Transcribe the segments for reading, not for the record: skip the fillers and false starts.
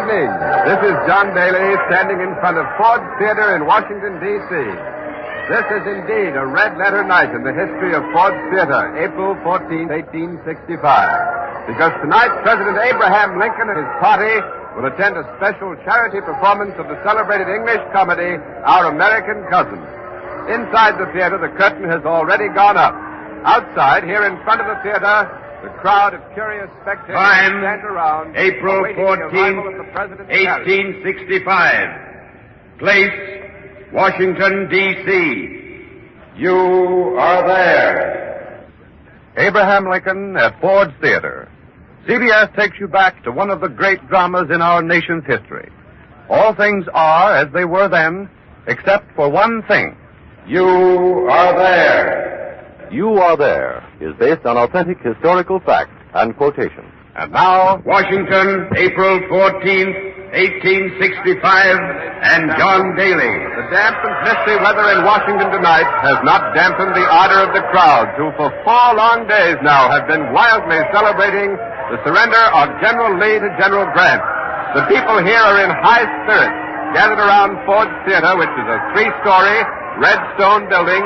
evening. This is John Daly standing in front of Ford Theater in Washington, D.C. This is indeed a red-letter night in the history of Ford Theater, April 14, 1865. Because tonight, President Abraham Lincoln and his party will attend a special charity performance of the celebrated English comedy, Our American Cousin. Inside the theater, the curtain has already gone up. Outside, here in front of the theater, the crowd of curious spectators stand around. April 14, 1865. Place, Washington, D.C. You are there. Abraham Lincoln at Ford's Theater. CBS takes you back to one of the great dramas in our nation's history. All things are as they were then, except for one thing. You are there. You Are There is based on authentic historical fact and quotation. And now, Washington, April 14th, 1865, and John Daly. The damp and misty weather in Washington tonight has not dampened the ardor of the crowds who for 4 long days now have been wildly celebrating the surrender of General Lee to General Grant. The people here are in high spirits, gathered around Ford's Theater, which is a 3-story, red stone building,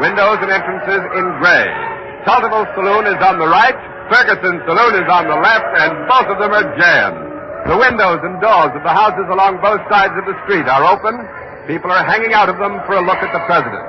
windows and entrances in gray. Tultival Saloon is on the right, Ferguson Saloon is on the left, and both of them are jammed. The windows and doors of the houses along both sides of the street are open. People are hanging out of them for a look at the president.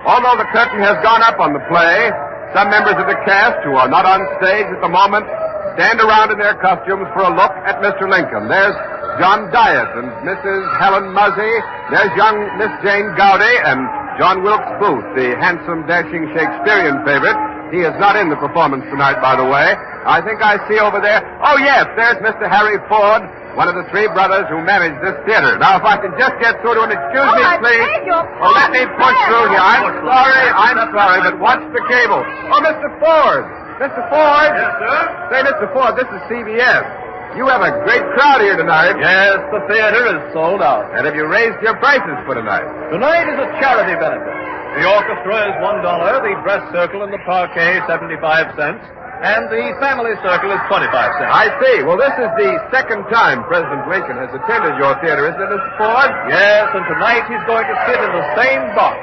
Although the curtain has gone up on the play, some members of the cast who are not on stage at the moment stand around in their costumes for a look at Mr. Lincoln. There's John Diet and Mrs. Helen Muzzy. There's young Miss Jane Gowdy and John Wilkes Booth, the handsome, dashing Shakespearean favorite. He is not in the performance tonight, by the way. I think I see over there. Oh, yes, there's Mr. Harry Ford, one of the 3 brothers who manage this theater. Now, if I can just get through to him, excuse me, please. Oh, let me push through here. I'm sorry, but watch the cable. Oh, Mr. Ford. Mr. Ford. Yes, sir? Say, Mr. Ford, this is CBS. You have a great crowd here tonight. Yes, the theater is sold out. And have you raised your prices for tonight? Tonight is a charity benefit. The orchestra is $1, the dress circle and the parquet 75 cents, and the family circle is 25 cents. I see. Well, this is the second time President Lincoln has attended your theater, isn't it, Mr. Ford? Yes, and tonight he's going to sit in the same box.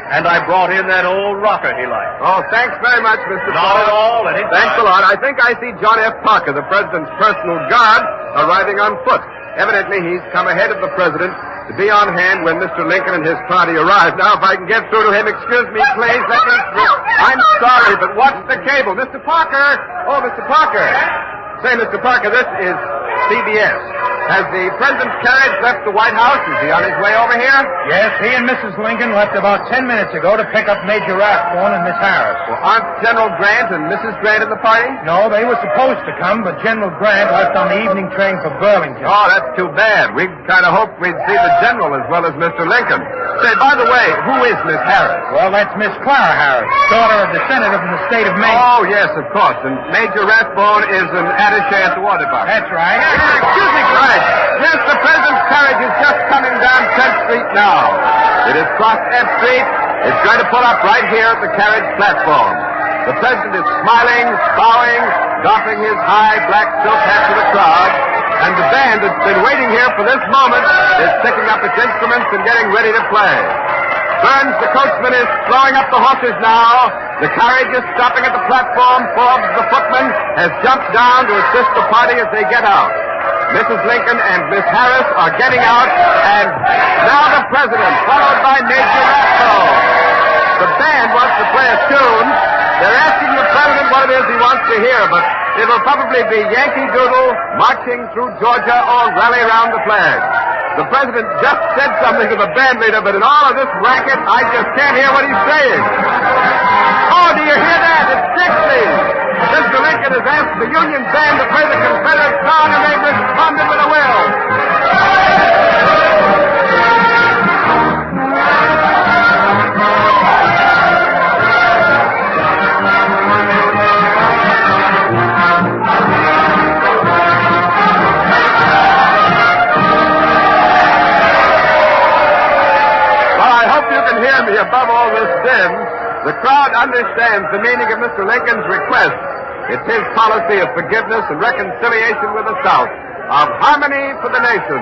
And I brought in that old rocker he likes. Oh, thanks very much, Mr. Not Ford. at all, anytime. Thanks a lot. I think I see John F. Parker, the president's personal guard, arriving on foot. Evidently, he's come ahead of the president to be on hand when Mr. Lincoln and his party arrive. Now, if I can get through to him, excuse me, please. Let me through. I'm sorry, but watch the cable. Mr. Parker! Oh, Mr. Parker! Say, Mr. Parker, this is CBS. Has the president's carriage left the White House? Is he on his way over here? Yes, he and Mrs. Lincoln left about 10 minutes ago to pick up Major Rathbone and Miss Harris. Well, aren't General Grant and Mrs. Grant in the party? No, they were supposed to come, but General Grant left on the evening train for Burlington. Oh, that's too bad. We kind of hoped we'd see the general as well as Mr. Lincoln. Say, by the way, who is Miss Harris? Well, that's Miss Clara Harris, daughter of the senator from the state of Maine. Oh, yes, of course. And Major Rathbone is an attaché at the War Department. That's right. Excuse me, right. Yes, the president's carriage is just coming down 10th Street now. It has crossed F Street. It's going to pull up right here at the carriage platform. The president is smiling, bowing, doffing his high black silk hat to the crowd, and the band that's been waiting here for this moment is picking up its instruments and getting ready to play. Burns, the coachman, is throwing up the horses now. The carriage is stopping at the platform. Forbes, the footman, has jumped down to assist the party as they get out. Mrs. Lincoln and Miss Harris are getting out, and now the president, followed by Major Rathbone. The band wants to play a tune. They're asking the president what it is he wants to hear, but it'll probably be Yankee Doodle, Marching Through Georgia, or Rally Round the Flag. The president just said something to the band leader, but in all of this racket, I just can't hear what he's saying. Oh, do you hear that? It's Dixie! Mr. Lincoln has asked the Union band to play the Confederate song, and they've responded with a will. Well, I hope you can hear me above all this din. The crowd understands the meaning of Mr. Lincoln's request. It's his policy of forgiveness and reconciliation with the South of harmony for the nation.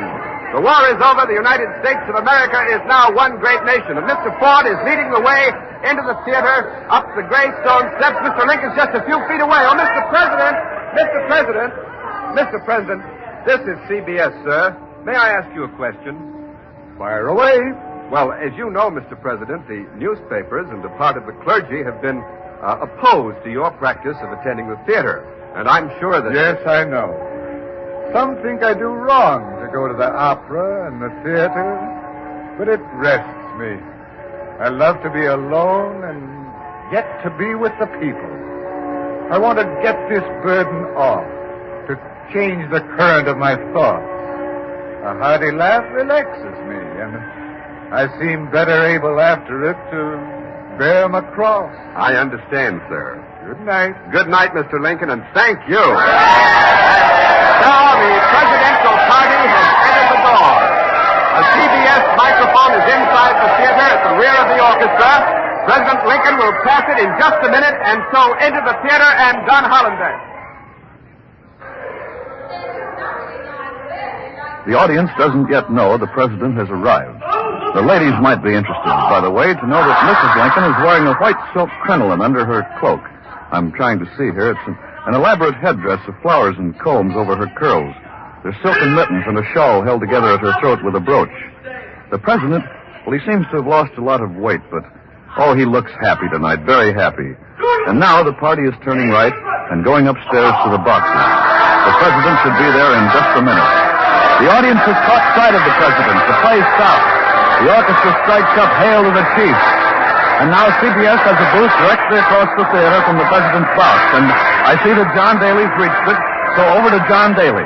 The war is over. The United States of America is now one great nation. And Mr. Ford is leading the way into the theater, up the gray stone steps. Mr. Lincoln's just a few feet away. Oh, Mr. President, this is CBS, sir. May I ask you a question? Fire away. Well, as you know, Mr. President, the newspapers and a part of the clergy have been opposed to your practice of attending the theater. And I'm sure that... Yes, I know. Some think I do wrong to go to the opera and the theater, but it rests me. I love to be alone and get to be with the people. I want to get this burden off, to change the current of my thoughts. A hearty laugh relaxes me, and I seem better able after it to bear my cross. I understand, sir. Good night. Good night, Mr. Lincoln, and thank you. Now the presidential party has entered the door. A CBS microphone is inside the theater at the rear of the orchestra. President Lincoln will pass it in just a minute, and so into the theater and Don Holliday. The audience doesn't yet know the president has arrived. The ladies might be interested, by the way, to know that Mrs. Lincoln is wearing a white silk crinoline under her cloak. I'm trying to see here. It's an elaborate headdress of flowers and combs over her curls. There's silken mittens and a shawl held together at her throat with a brooch. The president, well, he seems to have lost a lot of weight, but, oh, he looks happy tonight, very happy. And now the party is turning right and going upstairs to the boxes. The president should be there in just a minute. The audience has caught sight of the president. The play stops. The orchestra strikes up Hail to the Chief. And now CBS has a booth directly across the theater from the president's box. And I see that John Daly's reached it, so over to John Daly.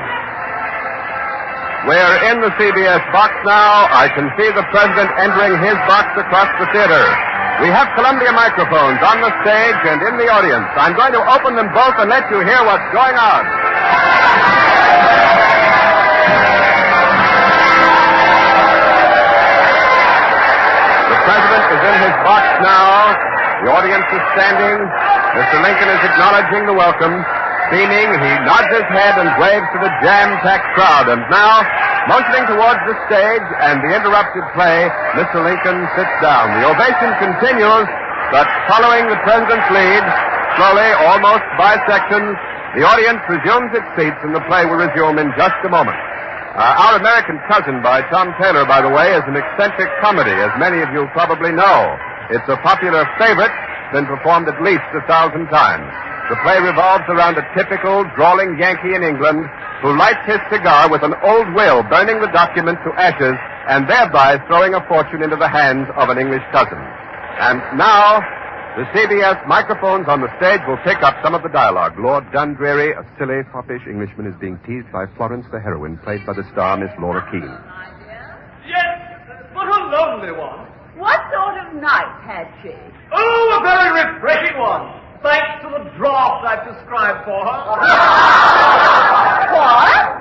We're in the CBS box now. I can see the president entering his box across the theater. We have Columbia microphones on the stage and in the audience. I'm going to open them both and let you hear what's going on. The president is in his box now. The audience is standing. Mr. Lincoln is acknowledging the welcome. Beaming, he nods his head and waves to the jam-packed crowd. And now, motioning towards the stage and the interrupted play, Mr. Lincoln sits down. The ovation continues, but following the president's lead, slowly, almost by sections, the audience resumes its seats and the play will resume in just a moment. Our American Cousin by Tom Taylor, by the way, is an eccentric comedy, as many of you probably know. It's a popular favorite, been performed at least 1,000 times. The play revolves around a typical, drawling Yankee in England who lights his cigar with an old will, burning the document to ashes, and thereby throwing a fortune into the hands of an English cousin. And now, the CBS microphones on the stage will pick up some of the dialogue. Lord Dundreary, a silly, foppish Englishman, is being teased by Florence the heroine, played by the star Miss Laura Keene. Yes, but a lonely one. What sort of night had she? Oh, a very refreshing one. Thanks to the draft I've described for her. What?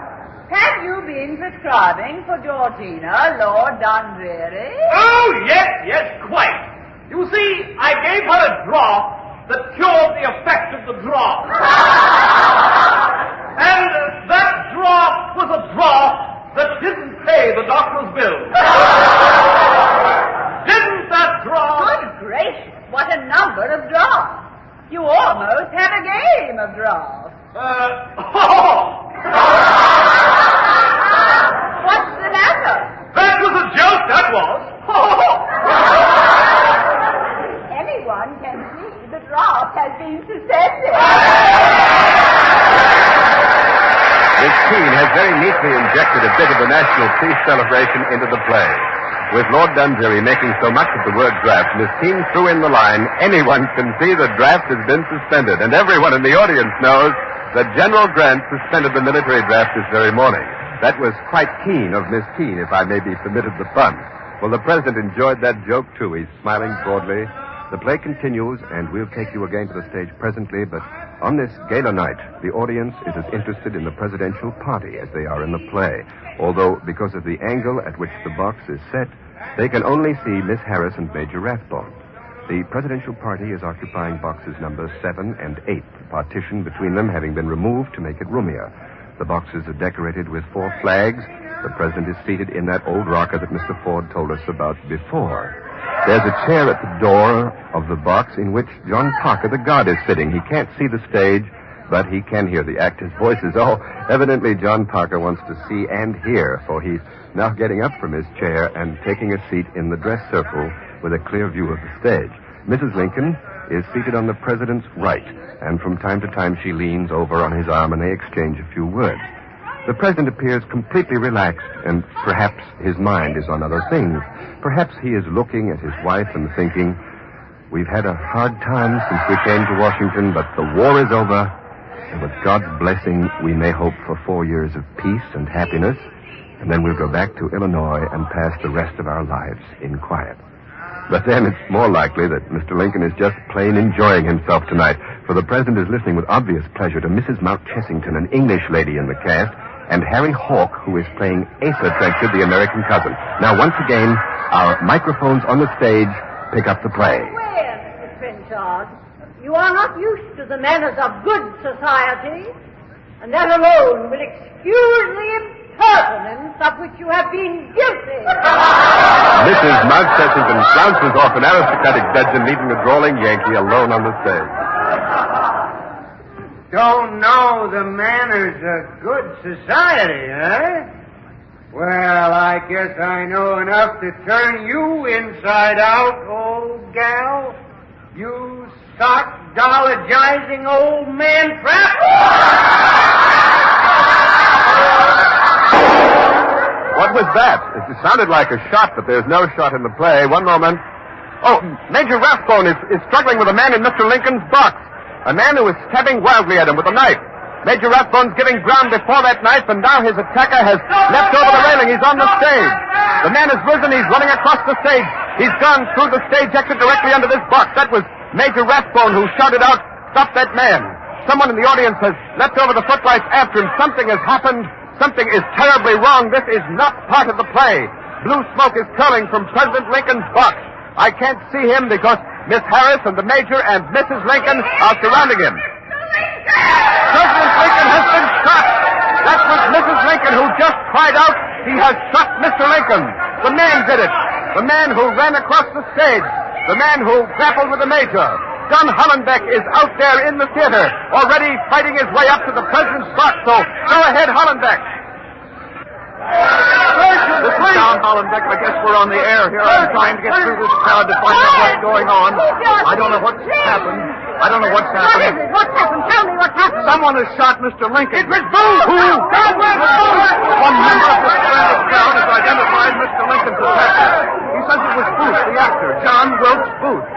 Have you been prescribing for Georgina, Lord Dundreary? Oh, yes, quite. You see, I gave her a draught that cured the effect of the draught. And that draught was a draught that didn't pay the doctor's bill. Didn't that draught? Good gracious, what a number of drafts. You almost have a game of drafts. What's the matter? That was a joke, that was. Anyone can see the draft has been suspended. Miss Keene has very neatly injected a bit of the National Peace celebration into the play. With Lord Dundreary making so much of the word draft, Miss Keene threw in the line, anyone can see the draft has been suspended. And everyone in the audience knows that General Grant suspended the military draft this very morning. That was quite keen of Miss Keene, if I may be permitted the pun. Well, the president enjoyed that joke, too. He's smiling broadly. The play continues, and we'll take you again to the stage presently, but on this gala night, the audience is as interested in the presidential party as they are in the play. Although, because of the angle at which the box is set, they can only see Miss Harris and Major Rathbone. The presidential party is occupying boxes numbers 7 and 8, the partition between them having been removed to make it roomier. The boxes are decorated with 4 flags. The president is seated in that old rocker that Mr. Ford told us about before. There's a chair at the door of the box in which John Parker, the guard, is sitting. He can't see the stage, but he can hear the actors' voices. Oh, evidently John Parker wants to see and hear, for he's now getting up from his chair and taking a seat in the dress circle with a clear view of the stage. Mrs. Lincoln is seated on the president's right, and from time to time she leans over on his arm and they exchange a few words. The president appears completely relaxed, and perhaps his mind is on other things. Perhaps he is looking at his wife and thinking, we've had a hard time since we came to Washington, but the war is over, and with God's blessing, we may hope for 4 years of peace and happiness, and then we'll go back to Illinois and pass the rest of our lives in quiet. But then it's more likely that Mr. Lincoln is just plain enjoying himself tonight, for the president is listening with obvious pleasure to Mrs. Mount Chessington, an English lady in the cast, and Harry Hawk, who is playing Asa Trenchard, the American cousin. Now, once again, our microphones on the stage pick up the play. Well, Mr. Trenchard, you are not used to the manners of good society, and that alone will excuse the impertinence of which you have been guilty. Mrs. Mount Chessington flounces off an aristocratic dudgeon, leaving the drawling Yankee alone on the stage. Don't know the manners of good society, eh? Well, I guess I know enough to turn you inside out, old gal. You sock-dologizing old man trap. What was that? It sounded like a shot, but there's no shot in the play. One moment. Oh, Major Rathbone is struggling with a man in Mr. Lincoln's box. A man who is stabbing wildly at him with a knife. Major Rathbone's giving ground before that knife, and now his attacker has leapt over the railing. He's on the stage. The man has risen. He's running across the stage. He's gone through the stage exit directly under this box. That was Major Rathbone who shouted out, "Stop that man." Someone in the audience has leapt over the footlights after him. Something has happened. Something is terribly wrong. This is not part of the play. Blue smoke is curling from President Lincoln's box. I can't see him because Miss Harris and the Major and Mrs. Lincoln are surrounding him. President Lincoln has been shot. That was Mrs. Lincoln who just cried out, "He has shot Mr. Lincoln." The man did it. The man who ran across the stage. The man who grappled with the Major. John Hollenbeck is out there in the theater, already fighting his way up to the president's box. So go ahead, Hollenbeck. This is John Hollenbeck. I guess we're on the air here. I'm trying to get through this crowd to find out what's going on. I don't know what's happened. I don't know what's What is happened. it? What's happened? Tell me what's happened. Someone has shot Mr. Lincoln. It was Booth. Who? One member of the surrounding crowd has identified Mr. Lincoln's attacker. He says it was Booth, the actor, John Wilkes Booth.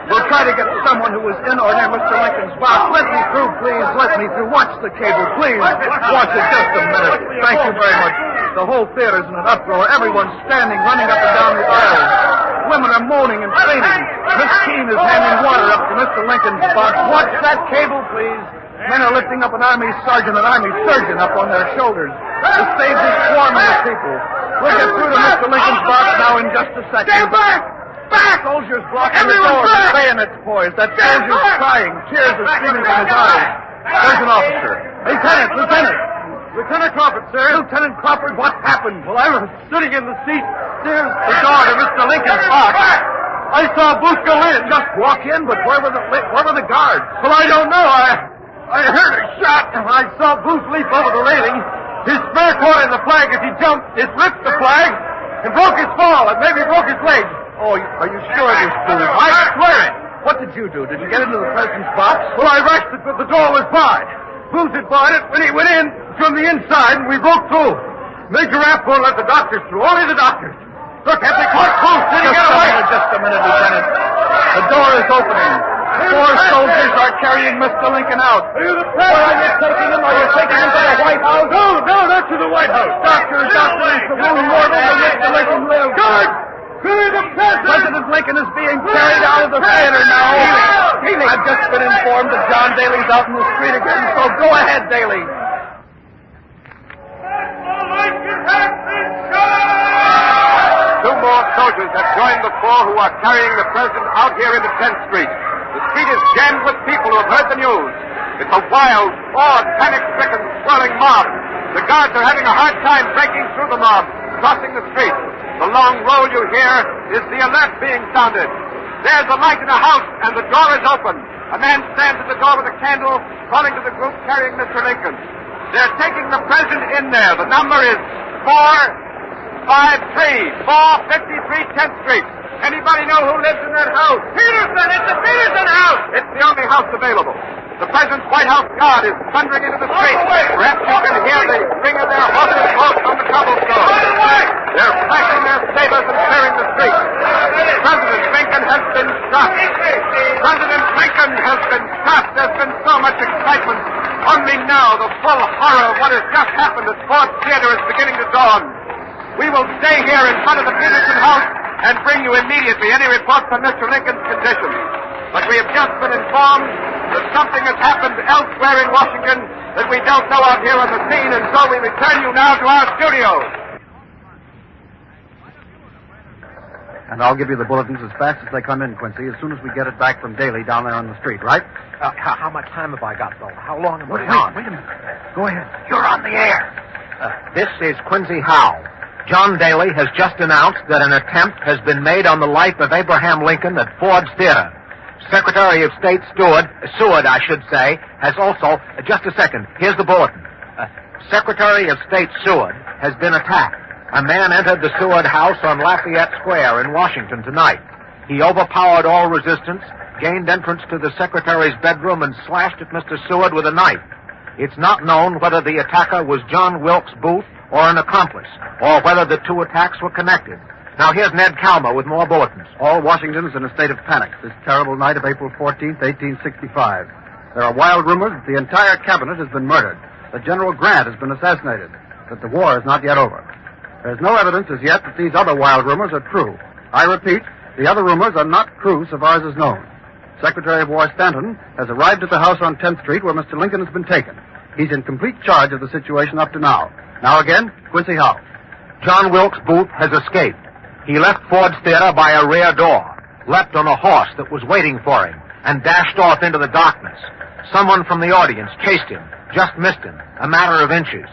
We'll try to get someone who was in or near Mr. Lincoln's box. Let me through, please. Let me through. Watch the cable, please. Watch it just a minute. Thank you very much. The whole theater's in an uproar. Everyone's standing, running up and down the aisles. Women are moaning and screaming. Miss Keene is handing water up to Mr. Lincoln's box. Watch that cable, please. Men are lifting up an army sergeant and army surgeon up on their shoulders. The stage is swarming with people. We'll get through to Mr. Lincoln's box now in just a second. Stand back! Back! Soldiers blocking the door. The bayonets poised. That soldier's crying. Tears are streaming from his eyes. There's an officer. Lieutenant Crawford, sir. Lieutenant Crawford, what happened? Well, I was sitting in the seat. There's the door to Mr. Lincoln's box. I saw Booth go in. Just walk in, but where were the guards? Well, I don't know. I heard a shot, and I saw Booth leap over the railing. His spare caught in the flag as he jumped. It ripped the flag and broke his fall, and maybe broke his leg. Oh, are you sure it was Booth? I swear it. What did you do? Did you get into the president's box? Well, I rushed it, but the door was barred. Booth had barred it when he went in from the inside, and we broke through. Major Rathbone let the doctors through. Only the doctors. Look, have they caught Booth? Did he get away? Just a minute, Lieutenant. The door is opening. 4 soldiers are carrying Mr. Lincoln out. Are you the president? Are you taking him? Are you taking him to the White House? No, not to the White House. Doctors, the room mortal to Mr. Lincoln live. Guard! President Lincoln is being carried out of the theater now. Healy. I've just been informed that John Daly's out in the street again, so go ahead, Daly. Two more soldiers have joined the 4 who are carrying the president out here into 10th Street. The street is jammed with people who have heard the news. It's a wild, awed, panic-stricken, swirling mob. The guards are having a hard time breaking through the mob, crossing the street. The long roll you hear is the alert being sounded. There's a light in a house, and the door is open. A man stands at the door with a candle, calling to the group carrying Mr. Lincoln. They're taking the president in there. The number is 453 10th Street. Anybody know who lives in that house? Peterson! It's the Peterson house! It's the only house available. The president's White House guard is thundering into the street. Perhaps you can hear the ring of their horses' hoofs on the cobblestone. They're flashing their sabers and clearing the street. President Lincoln has been shot. President Lincoln has been shot. There's been so much excitement. Only now the full horror of what has just happened at Ford Theater is beginning to dawn. We will stay here in front of the Peterson house and bring you immediately any reports on Mr. Lincoln's condition. But we have just been informed that something has happened elsewhere in Washington that we don't know of here on the scene, and so we return you now to our studio. And I'll give you the bulletins as fast as they come in, Quincy, as soon as we get it back from Daly down there on the street, right? How much time have I got, though? How long am I on? Wait a minute. Go ahead. You're on the air. This is Quincy Howell. John Daly has just announced that an attempt has been made on the life of Abraham Lincoln at Ford's Theater. Secretary of State Seward, I should say, has also... just a second. Here's the bulletin. Secretary of State Seward has been attacked. A man entered the Seward house on Lafayette Square in Washington tonight. He overpowered all resistance, gained entrance to the secretary's bedroom, and slashed at Mr. Seward with a knife. It's not known whether the attacker was John Wilkes Booth or an accomplice, or whether the two attacks were connected. Now, here's Ned Calmer with more bulletins. All Washington is in a state of panic this terrible night of April 14th, 1865. There are wild rumors that the entire cabinet has been murdered, that General Grant has been assassinated, that the war is not yet over. There's no evidence as yet that these other wild rumors are true. I repeat, the other rumors are not true so far as is known. Secretary of War Stanton has arrived at the house on 10th Street where Mr. Lincoln has been taken. He's in complete charge of the situation up to now. Now again, Quincy Howell. John Wilkes Booth has escaped. He left Ford's Theater by a rear door, leapt on a horse that was waiting for him, and dashed off into the darkness. Someone from the audience chased him, just missed him, a matter of inches.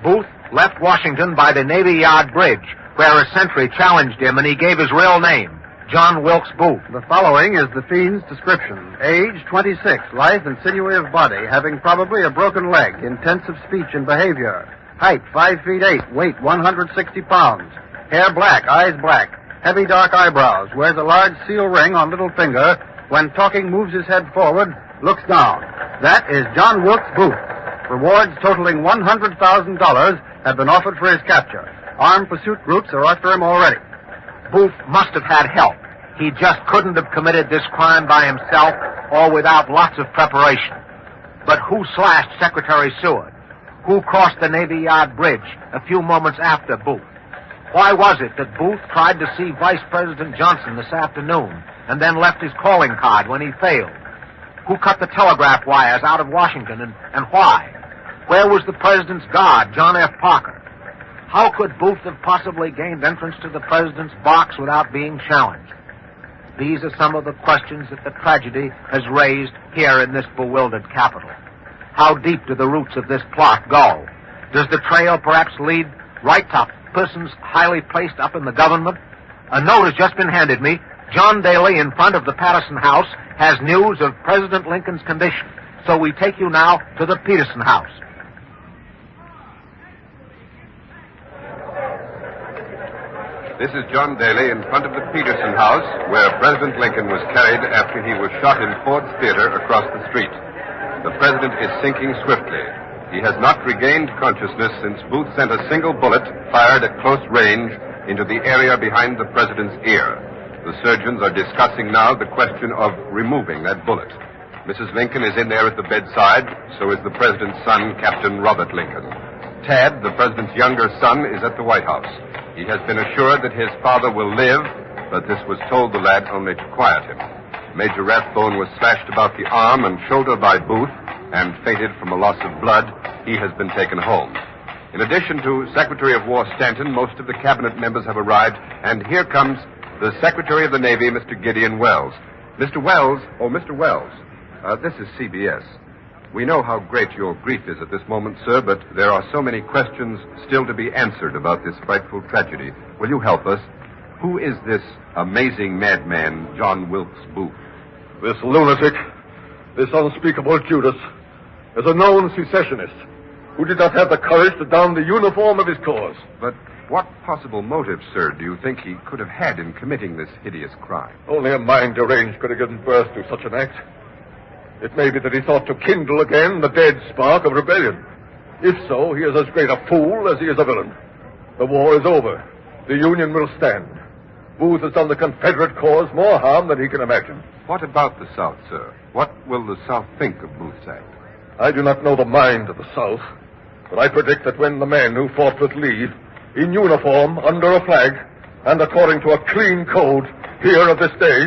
Booth left Washington by the Navy Yard Bridge, where a sentry challenged him, and he gave his real name, John Wilkes Booth. The following is the fiend's description. Age, 26, lithe and sinewy of body, having probably a broken leg, intensive speech and behavior. Height, 5 feet 8, weight, 160 pounds. Hair black, eyes black, heavy dark eyebrows, wears a large seal ring on little finger, when talking moves his head forward, looks down. That is John Wilkes Booth. Rewards totaling $100,000 have been offered for his capture. Armed pursuit groups are after him already. Booth must have had help. He just couldn't have committed this crime by himself or without lots of preparation. But who slashed Secretary Seward? Who crossed the Navy Yard Bridge a few moments after Booth? Why was it that Booth tried to see Vice President Johnson this afternoon and then left his calling card when he failed? Who cut the telegraph wires out of Washington and why? Where was the president's guard, John F. Parker? How could Booth have possibly gained entrance to the president's box without being challenged? These are some of the questions that the tragedy has raised here in this bewildered capital. How deep do the roots of this plot go? Does the trail perhaps lead right to persons highly placed up in the government? A note has just been handed me. John Daly, in front of the Patterson house, has news of President Lincoln's condition. So we take you now to the Peterson house. This is John Daly in front of the Peterson house, where President Lincoln was carried after he was shot in Ford's Theater across the street. The president is sinking swiftly. He has not regained consciousness since Booth sent a single bullet fired at close range into the area behind the president's ear. The surgeons are discussing now the question of removing that bullet. Mrs. Lincoln is in there at the bedside, so is the president's son, Captain Robert Lincoln. Tad, the president's younger son, is at the White House. He has been assured that his father will live, but this was told the lad only to quiet him. Major Rathbone was slashed about the arm and shoulder by Booth and fainted from a loss of blood. He has been taken home. In addition to Secretary of War Stanton, most of the cabinet members have arrived, and here comes the Secretary of the Navy, Mr. Gideon Wells. Mr. Wells, this is CBS. We know how great your grief is at this moment, sir, but there are so many questions still to be answered about this frightful tragedy. Will you help us? Who is this amazing madman, John Wilkes Booth? This lunatic, this unspeakable Judas, is a known secessionist who did not have the courage to don the uniform of his cause. But what possible motive, sir, do you think he could have had in committing this hideous crime? Only a mind deranged could have given birth to such an act. It may be that he thought to kindle again the dead spark of rebellion. If so, he is as great a fool as he is a villain. The war is over. The Union will stand. Booth has done the Confederate cause more harm than he can imagine. What about the South, sir? What will the South think of Booth's act? I do not know the mind of the South, but I predict that when the men who fought with Lee, in uniform, under a flag, and according to a clean code, hear of this day,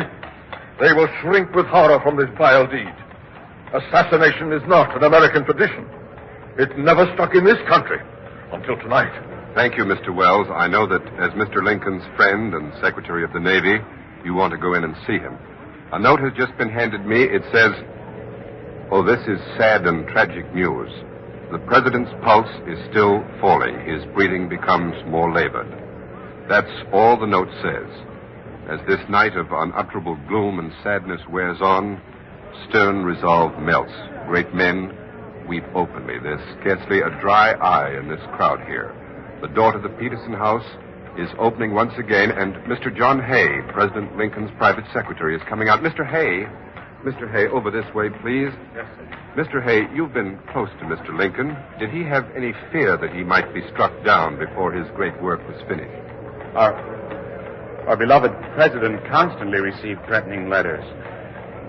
they will shrink with horror from this vile deed. Assassination is not an American tradition. It never struck in this country until tonight. Thank you, Mr. Wells. I know that as Mr. Lincoln's friend and Secretary of the Navy, you want to go in and see him. A note has just been handed me. It says, "Oh, this is sad and tragic news. The President's pulse is still falling. His breathing becomes more labored." That's all the note says. As this night of unutterable gloom and sadness wears on, stern resolve melts. Great men weep openly. There's scarcely a dry eye in this crowd here. The door to the Peterson house is opening once again, and Mr. John Hay, President Lincoln's private secretary, is coming out. Mr. Hay, over this way, please. Yes, sir. Mr. Hay, you've been close to Mr. Lincoln. Did he have any fear that he might be struck down before his great work was finished? Our beloved president constantly received threatening letters,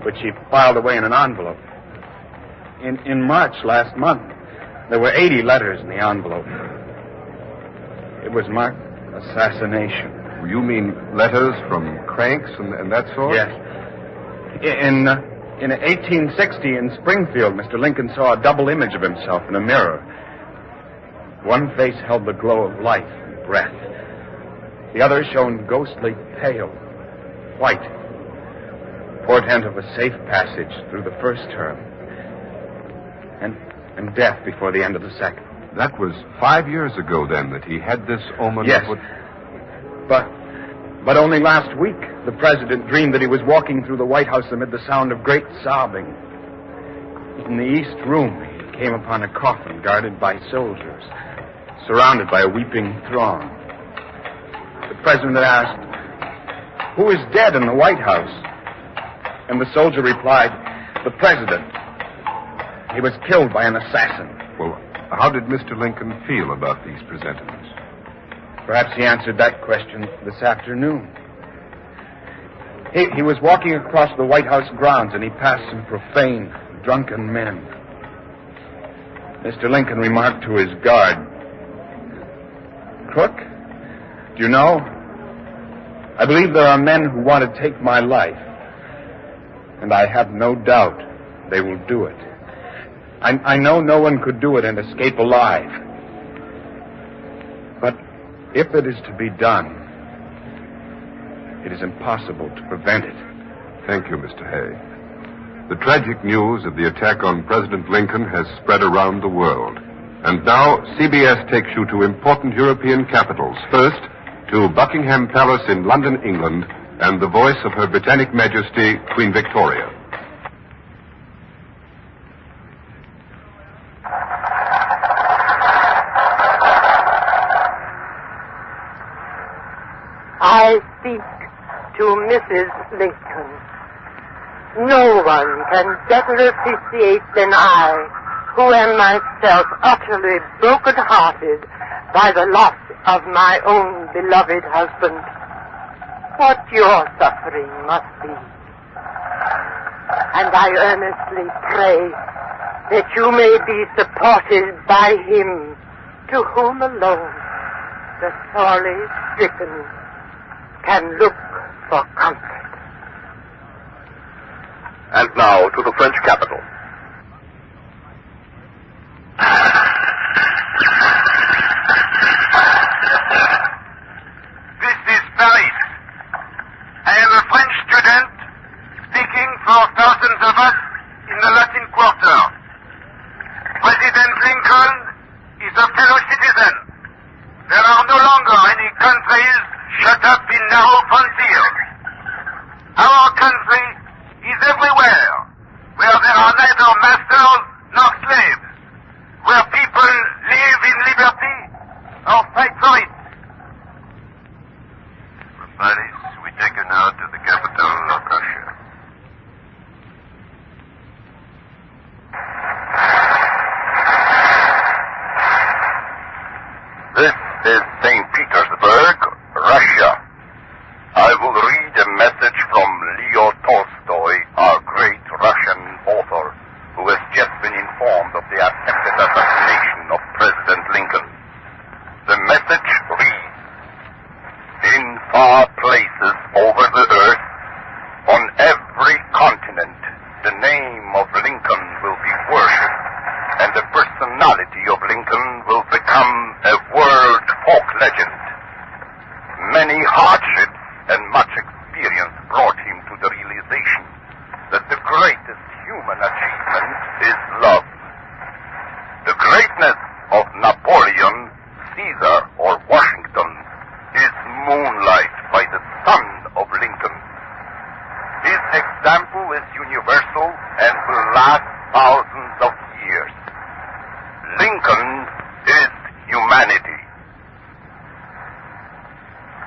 which he filed away in an envelope. In March last month, there were 80 letters in the envelope. It was marked assassination. You mean letters from cranks and that sort? Yes. In 1860 in Springfield, Mr. Lincoln saw a double image of himself in a mirror. One face held the glow of life and breath. The other shone ghostly pale, white, portent of a safe passage through the first term, and death before the end of the second. That was 5 years ago, then, that he had this omen? Yes. But only last week, the president dreamed that he was walking through the White House amid the sound of great sobbing. In the east room, he came upon a coffin guarded by soldiers, surrounded by a weeping throng. The president asked, "Who is dead in the White House?" And the soldier replied, "The president. He was killed by an assassin." Well, how did Mr. Lincoln feel about these presentiments? Perhaps he answered that question this afternoon. He was walking across the White House grounds, and he passed some profane, drunken men. Mr. Lincoln remarked to his guard, "Crook, do you know, I believe there are men who want to take my life, and I have no doubt they will do it. I know no one could do it and escape alive. But if it is to be done, it is impossible to prevent it." Thank you, Mr. Hay. The tragic news of the attack on President Lincoln has spread around the world. And now CBS takes you to important European capitals. First, to Buckingham Palace in London, England, and the voice of Her Britannic Majesty, Queen Victoria. I speak to Mrs. Lincoln. No one can better appreciate than I, who am myself utterly broken-hearted by the loss of my own beloved husband, what your suffering must be. And I earnestly pray that you may be supported by him, to whom alone the sorely stricken can look for comfort. And now to the French capital. This is Paris. I am a French student speaking for thousands of us in the Latin Quarter. the whole frontier. Our country is everywhere, where there are neither masters nor slaves, where people live in liberty or fight for it. Paris, we take you now to the capital of Russia. This is St. Petersburg, Russia. I will read a message from Leo Tolstoy, our great Russian author, who has just been informed of the attempted assassination of President Lincoln. The message reads, in far places over the earth, on every continent, the name of Lincoln will be worshipped, and the personality of Lincoln will become a world folk legend. Many hardships and much experience brought him to the realization that the greatest human achievement is love. The greatness of Napoleon, Caesar, or Washington is moonlight by the sun of Lincoln. His example is universal and will last thousands of years. Lincoln is humanity.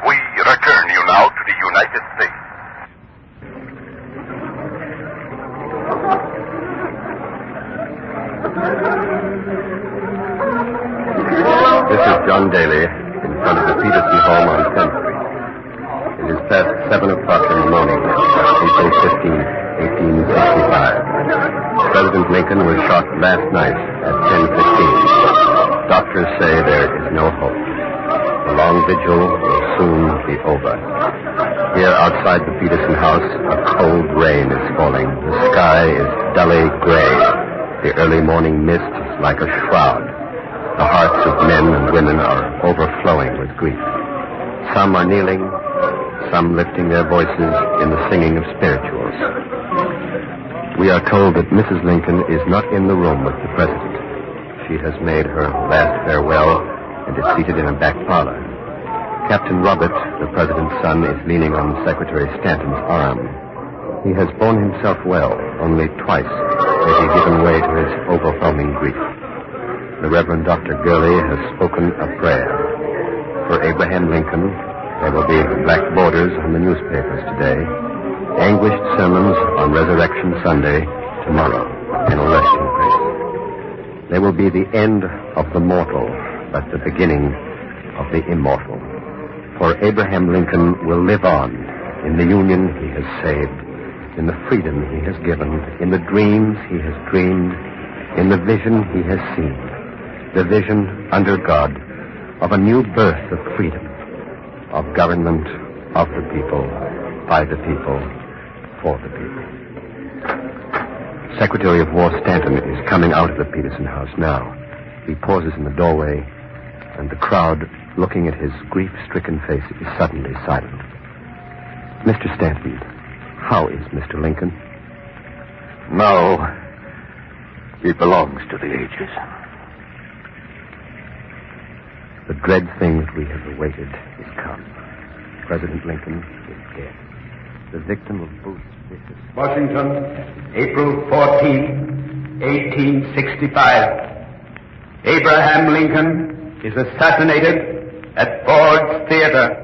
We return you now to the United States. This is John Daly in front of the Peterson home on 10th Street. It is past 7 o'clock in the morning, April 15, 1865. President Lincoln was shot last night at 10:15. Doctors say there is no hope. The long vigil will soon be over. Here outside the Peterson house, a cold rain is falling. The sky is dully gray. The early morning mist is like a shroud. The hearts of men and women are overflowing with grief. Some are kneeling, some lifting their voices in the singing of spirituals. We are told that Mrs. Lincoln is not in the room with the president. She has made her last farewell and is seated in a back parlor. Captain Robert, the president's son, is leaning on Secretary Stanton's arm. He has borne himself well. Only twice has he given way to his overwhelming grief. The Reverend Dr. Gurley has spoken a prayer. For Abraham Lincoln, there will be black borders on the newspapers today, anguished sermons on Resurrection Sunday tomorrow in a resting place. There will be the end of the mortal, but the beginning of the immortal. For Abraham Lincoln will live on in the union he has saved, in the freedom he has given, in the dreams he has dreamed, in the vision he has seen, the vision under God of a new birth of freedom, of government of the people, by the people, for the people. Secretary of War Stanton is coming out of the Peterson house now. He pauses in the doorway, and the crowd, looking at his grief-stricken face, is suddenly silent. Mr. Stanton, how is Mr. Lincoln? Now, he belongs to the ages. The dread thing that we have awaited is come. President Lincoln is dead. The victim of Booth's vicious... Washington, April 14, 1865. Abraham Lincoln is assassinated at Ford's Theater.